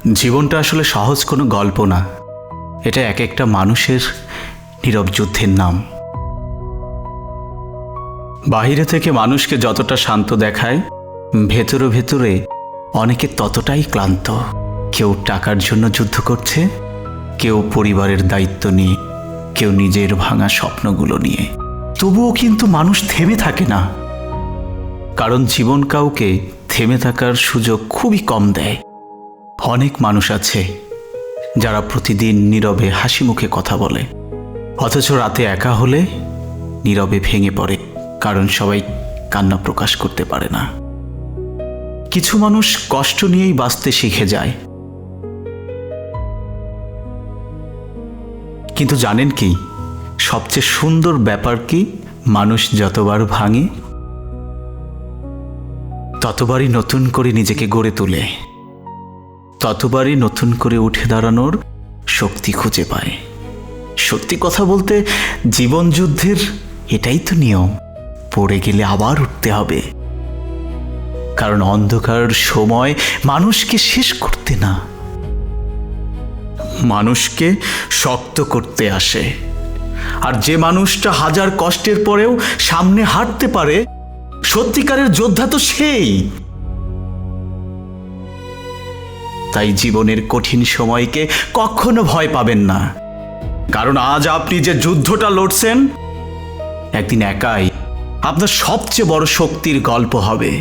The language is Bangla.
জীবনটা আসলে সহজ কোনো গল্প না, এটা এক একটা মানুষের নীরব যুদ্ধের নাম। বাহিরে থেকে মানুষকে যতটা শান্ত দেখায়, ভেতরে ভেতরে অনেকে ততটাই ক্লান্ত। কেউ টাকার জন্য যুদ্ধ করছে, কেউ পরিবারের দায়িত্ব নিয়ে, কেউ নিজের ভাঙা স্বপ্নগুলো নিয়ে। তবুও কিন্তু মানুষ থেমে থাকে না, কারণ জীবন কাউকে থেমে থাকার সুযোগ খুবই কম দেয়। অনেক মানুষ আছে যারা প্রতিদিন নীরবে হাসি মুখে কথা বলে, অথচ রাতে একা হলে নীরবে ভেঙে পড়ে, কারণ সবাই কান্না প্রকাশ করতে পারে না। কিছু মানুষ কষ্ট নিয়েই বাঁচতে শিখে যায়। কিন্তু জানেন কি, সবচেয়ে সুন্দর ব্যাপার কি? মানুষ যতবার ভাঙে ততবারই নতুন করে নিজেকে গড়ে তোলে, ততবারই নতুন করে উঠে দাঁড়ানোর শক্তি খুঁজে পায়। সত্যি কথা বলতে, জীবন যুদ্ধের এটাই তো নিয়ম। পড়ে গেলে আবার উঠতে হবে, কারণ অন্ধকার সময় মানুষকে শেষ করতে না, মানুষকে শক্ত করতে আসে। আর যে মানুষটা হাজার কষ্টের পরেও সামনে হাঁটতে পারে, সত্যিকারের যোদ্ধা তো সেই। তাই জীবনের কঠিন সময়কে কখনো ভয় পাবেন না, কারণ আজ আপনি যে যুদ্ধটা লড়ছেন, একদিন একাই আপনার সবচেয়ে বড় শক্তির গল্প হবে।